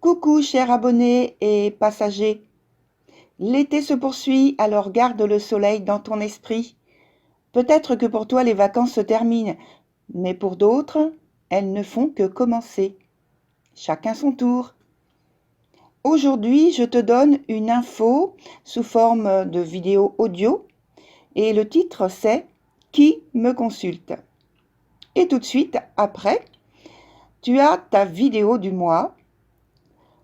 Coucou chers abonnés et passagers. L'été se poursuit, alors garde le soleil dans ton esprit. Peut-être que pour toi les vacances se terminent, mais pour d'autres, elles ne font que commencer. Chacun son tour. Aujourd'hui, je te donne une info sous forme de vidéo audio et le titre c'est « Qui me consulte ?» Et tout de suite après, tu as ta vidéo du mois.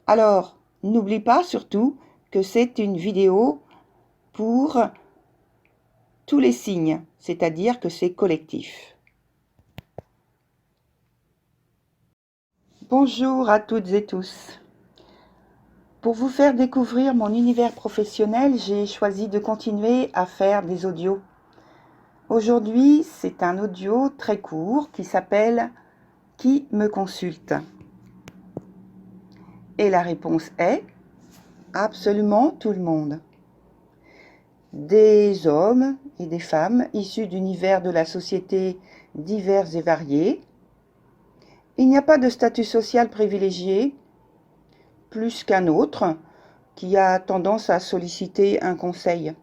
Alors, n'oublie pas surtout que c'est une vidéo pour tous les signes, c'est-à-dire que c'est collectif. Bonjour à toutes et tous. Pour vous faire découvrir mon univers professionnel, j'ai choisi de continuer à faire des audios. Aujourd'hui, c'est un audio très court qui s'appelle « Qui me consulte ?» Et la réponse est absolument tout le monde. Des hommes et des femmes issus d'univers de la société divers et variés. Il n'y a pas de statut social privilégié, plus qu'un autre, qui a tendance à solliciter un conseil.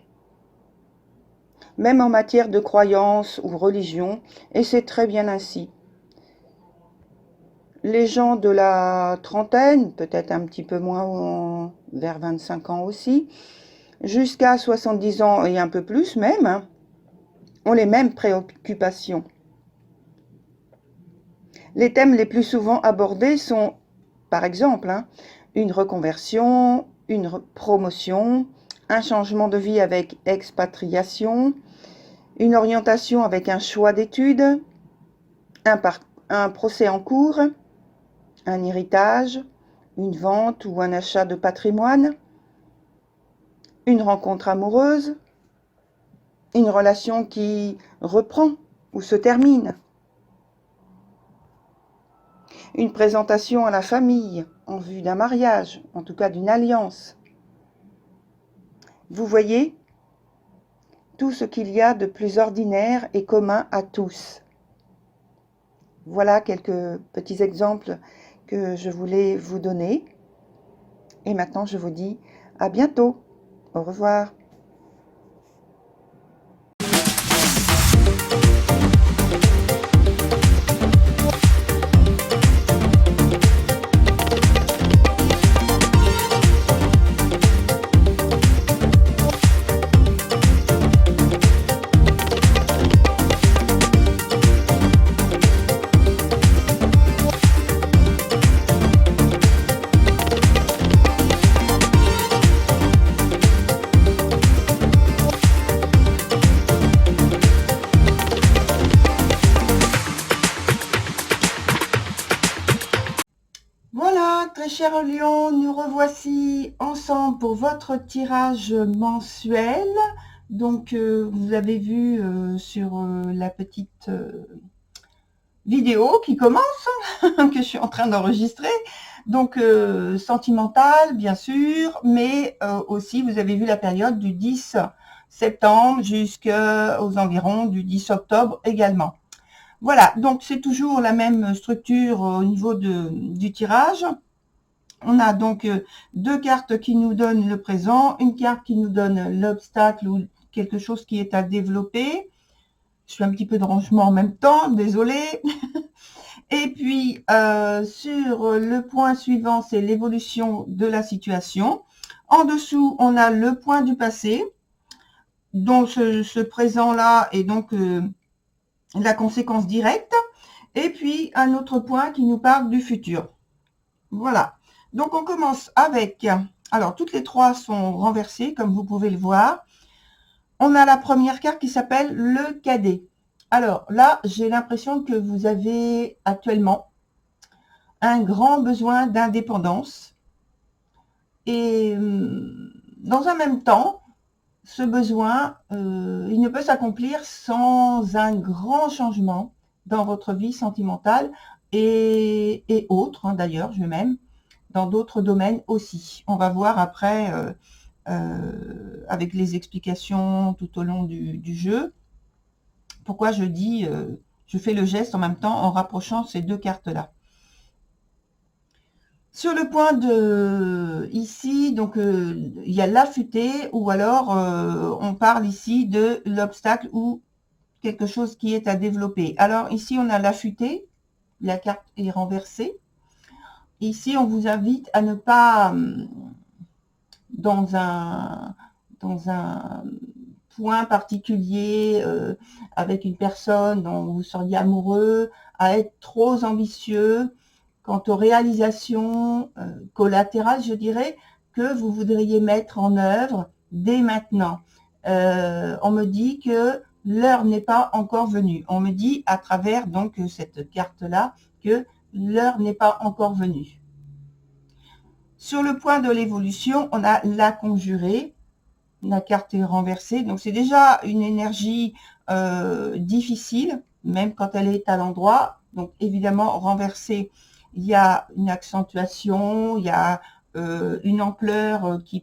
Même en matière de croyance ou religion, et c'est très bien ainsi. Les gens de la trentaine, peut-être un petit peu moins, vers 25 ans aussi, jusqu'à 70 ans et un peu plus même, ont les mêmes préoccupations. Les thèmes les plus souvent abordés sont, par exemple, une reconversion, une promotion, un changement de vie avec expatriation, une orientation avec un choix d'études, un procès en cours, un héritage, une vente ou un achat de patrimoine, une rencontre amoureuse, une relation qui reprend ou se termine, une présentation à la famille en vue d'un mariage, en tout cas d'une alliance. Vous voyez tout ce qu'il y a de plus ordinaire et commun à tous. Voilà quelques petits exemples que je voulais vous donner. Et maintenant, je vous dis à bientôt. Au revoir. Voilà, très chers lions, nous revoici ensemble pour votre tirage mensuel. Donc, vous avez vu sur la petite vidéo qui commence, que je suis en train d'enregistrer. Donc, sentimental, bien sûr, mais aussi, vous avez vu la période du 10 septembre jusqu'aux environs du 10 octobre également. Voilà, donc c'est toujours la même structure au niveau du tirage. On a donc deux cartes qui nous donnent le présent, une carte qui nous donne l'obstacle ou quelque chose qui est à développer. Je fais un petit peu de rangement en même temps, désolée. Et puis, sur le point suivant, c'est l'évolution de la situation. En dessous, on a le point du passé, dont ce présent-là est donc la conséquence directe. Et puis, un autre point qui nous parle du futur. Voilà. Donc, on commence avec... Alors, toutes les trois sont renversées, comme vous pouvez le voir. On a la première carte qui s'appelle le cadet. Alors, là, j'ai l'impression que vous avez actuellement un grand besoin d'indépendance. Et dans un même temps, ce besoin, il ne peut s'accomplir sans un grand changement dans votre vie sentimentale et autres, d'ailleurs, je même, dans d'autres domaines aussi. On va voir après, avec les explications tout au long du jeu, pourquoi je dis, je fais le geste en même temps en rapprochant ces deux cartes-là. Sur le point de ici, donc il y a l'affûté, ou alors on parle ici de l'obstacle ou quelque chose qui est à développer. Alors ici, on a l'affûté, la carte est renversée. Ici, on vous invite à ne pas, dans un point particulier, avec une personne dont vous seriez amoureux, à être trop ambitieux quant aux réalisations collatérales, je dirais, que vous voudriez mettre en œuvre dès maintenant. On me dit que l'heure n'est pas encore venue. On me dit à travers donc cette carte-là que l'heure n'est pas encore venue. Sur le point de l'évolution, on a la conjurée. La carte est renversée. Donc, c'est déjà une énergie difficile, même quand elle est à l'endroit. Donc, évidemment, renversée, il y a une accentuation, il y a une ampleur qui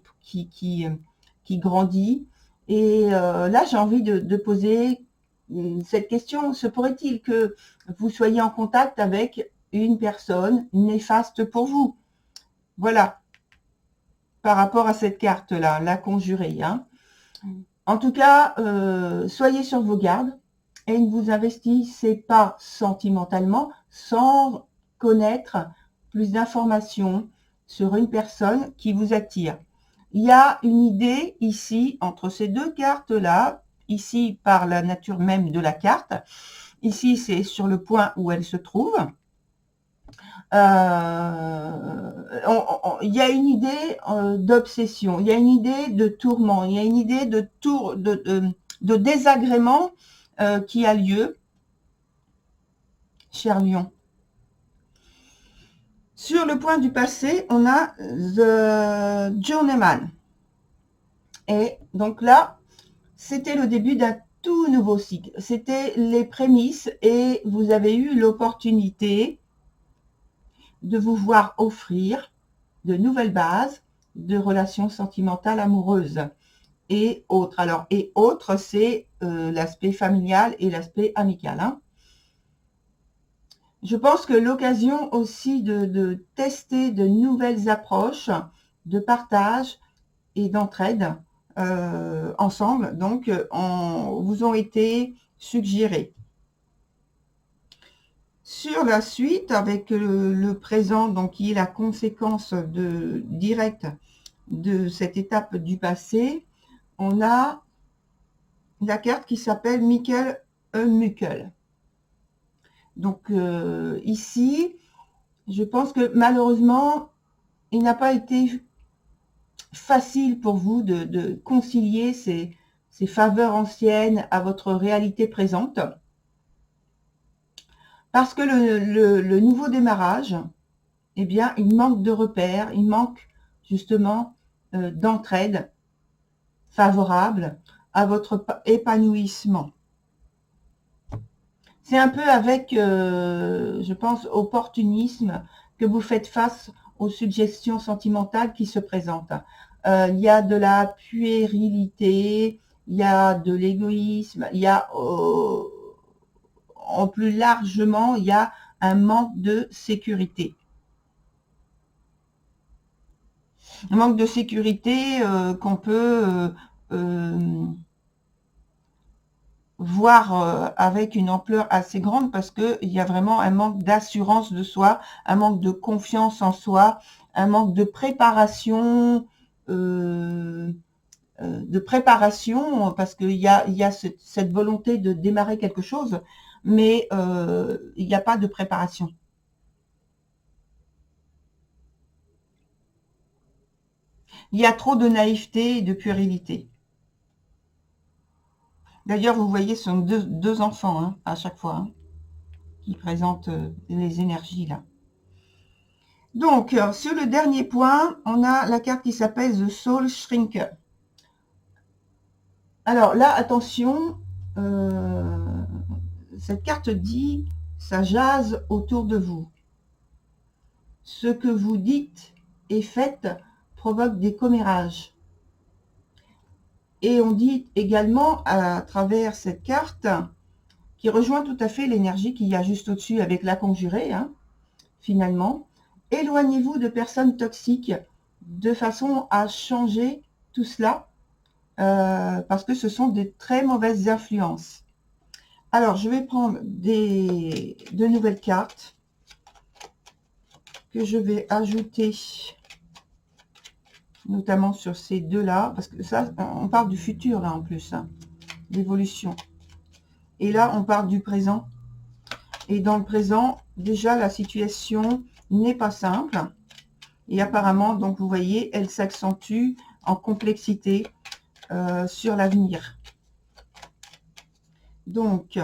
grandit. Et là, j'ai envie de poser cette question. Se pourrait-il que vous soyez en contact avec une personne néfaste pour vous? Voilà, par rapport à cette carte-là, la conjurée. Hein. En tout cas, soyez sur vos gardes et ne vous investissez pas sentimentalement sans connaître plus d'informations sur une personne qui vous attire. Il y a une idée ici, entre ces deux cartes-là, ici par la nature même de la carte, ici c'est sur le point où elle se trouve. Il y a une idée d'obsession, il y a une idée de tourment, il y a une idée de désagrément qui a lieu, cher Lion. Sur le point du passé, on a The Journeyman. Et donc là, c'était le début d'un tout nouveau cycle. C'était les prémices et vous avez eu l'opportunité de vous voir offrir de nouvelles bases de relations sentimentales amoureuses et autres. Alors, et autres, c'est l'aspect familial et l'aspect amical. Hein. Je pense que l'occasion aussi de tester de nouvelles approches de partage et d'entraide ensemble, donc, vous ont été suggérées. Sur la suite, avec le présent, donc qui est la conséquence directe de cette étape du passé, on a la carte qui s'appelle Mikkel Mukkel. Donc ici, je pense que malheureusement, il n'a pas été facile pour vous de concilier ces faveurs anciennes à votre réalité présente. Parce que le nouveau démarrage, eh bien, il manque de repères, il manque justement d'entraide favorable à votre épanouissement. C'est un peu avec, je pense, opportunisme que vous faites face aux suggestions sentimentales qui se présentent. Il y a de la puérilité, il y a de l'égoïsme, il y a en plus largement, il y a un manque de sécurité. Un manque de sécurité qu'on peut voir avec une ampleur assez grande parce qu'il y a vraiment un manque d'assurance de soi, un manque de confiance en soi, un manque de préparation, parce qu'il y a cette volonté de démarrer quelque chose, mais il n'y a pas de préparation. Il y a trop de naïveté et de puérilité. D'ailleurs, vous voyez, ce sont deux enfants hein, à chaque fois hein, qui présentent les énergies là. Donc, sur le dernier point, on a la carte qui s'appelle The Soul Shrinker. Alors là, attention, cette carte dit, ça jase autour de vous. Ce que vous dites et faites provoque des commérages. Et on dit également à travers cette carte, qui rejoint tout à fait l'énergie qu'il y a juste au-dessus avec la conjurée, hein, finalement, éloignez-vous de personnes toxiques de façon à changer tout cela, parce que ce sont des très mauvaises influences. Alors, je vais prendre de nouvelles cartes que je vais ajouter, notamment sur ces deux-là, parce que ça, on parle du futur, là, en plus, hein, l'évolution. Et là, on parle du présent. Et dans le présent, déjà, la situation n'est pas simple. Et apparemment, donc, vous voyez, elle s'accentue en complexité sur l'avenir. Donc,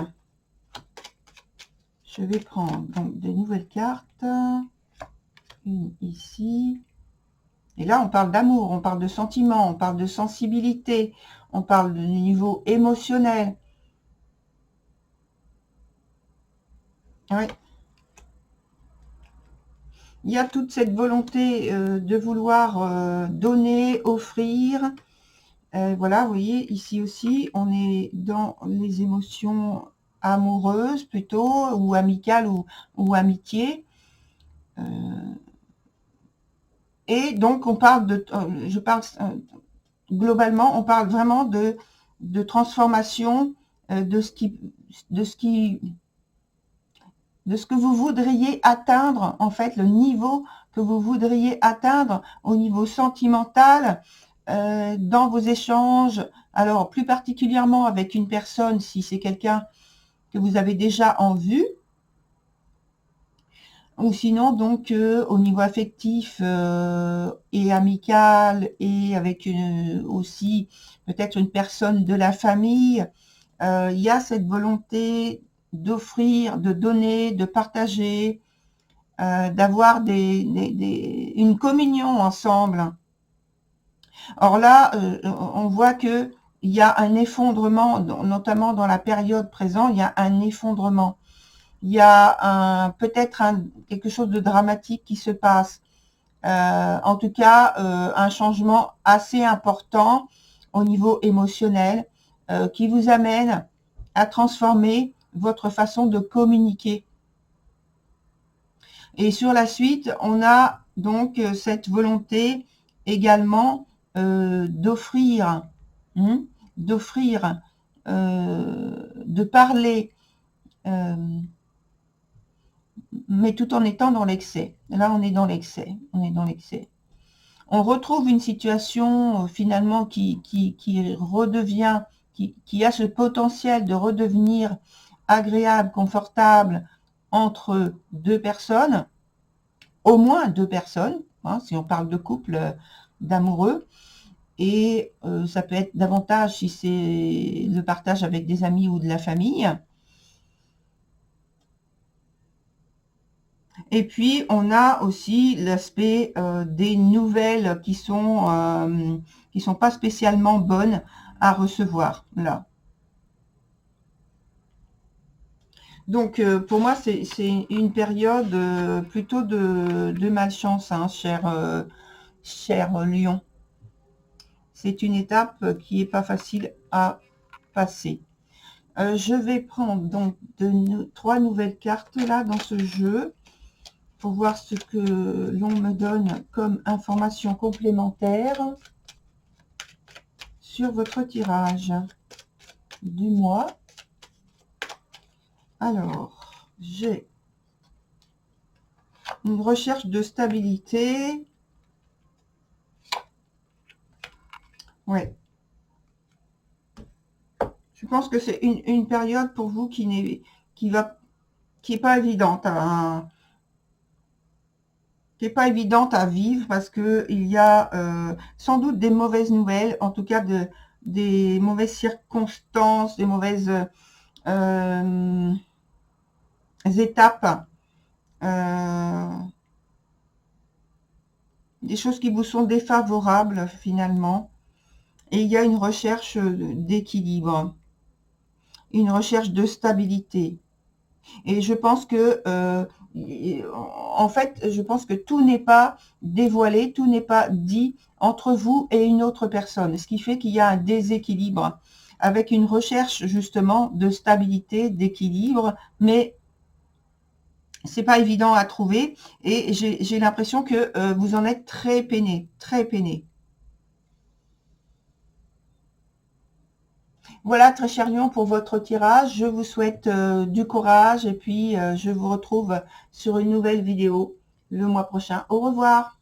je vais prendre donc des nouvelles cartes. Une ici. Et là, on parle d'amour, on parle de sentiments, on parle de sensibilité, on parle de niveau émotionnel. Oui. Il y a toute cette volonté de vouloir donner, offrir. Voilà, vous voyez, ici aussi, on est dans les émotions amoureuses plutôt, ou amicales, ou amitié. Et donc, on parle de... je parle... globalement, on parle vraiment de transformation de ce que vous voudriez atteindre, en fait, le niveau que vous voudriez atteindre au niveau sentimental, dans vos échanges, alors plus particulièrement avec une personne, si c'est quelqu'un que vous avez déjà en vue, ou sinon donc au niveau affectif et amical, et avec aussi peut-être une personne de la famille, il y a cette volonté d'offrir, de donner, de partager, d'avoir une communion ensemble. Or là, on voit que il y a un effondrement, notamment dans la période présente, il y a un effondrement. Il y a peut-être quelque chose de dramatique qui se passe. En tout cas, un changement assez important au niveau émotionnel qui vous amène à transformer votre façon de communiquer. Et sur la suite, on a donc cette volonté également d'offrir, de parler, mais tout en étant dans l'excès. Là, on est dans l'excès. On est dans l'excès. On retrouve une situation finalement qui redevient, qui a ce potentiel de redevenir agréable, confortable entre deux personnes, au moins deux personnes, hein, si on parle de couple, d'amoureux, et ça peut être davantage si c'est le partage avec des amis ou de la famille. Et puis, on a aussi l'aspect des nouvelles qui sont pas spécialement bonnes à recevoir, là. Donc, pour moi, c'est une période plutôt de malchance, hein, cher Lion. C'est une étape qui n'est pas facile à passer. Je vais prendre donc trois nouvelles cartes là dans ce jeu pour voir ce que l'on me donne comme information complémentaire sur votre tirage du mois. Alors, j'ai une recherche de stabilité. Ouais. Je pense que c'est une période pour vous qui n'est pas évidente à vivre, parce que il y a sans doute des mauvaises nouvelles, en tout cas des mauvaises circonstances, des mauvaises étapes, des choses qui vous sont défavorables finalement, et il y a une recherche d'équilibre, une recherche de stabilité. Et je pense que en fait, je pense que tout n'est pas dévoilé, tout n'est pas dit entre vous et une autre personne, ce qui fait qu'il y a un déséquilibre, avec une recherche justement de stabilité, d'équilibre, mais c'est pas évident à trouver et j'ai l'impression que vous en êtes très peiné, très peiné. Voilà, très cher Lion, pour votre tirage. Je vous souhaite du courage et puis je vous retrouve sur une nouvelle vidéo le mois prochain. Au revoir.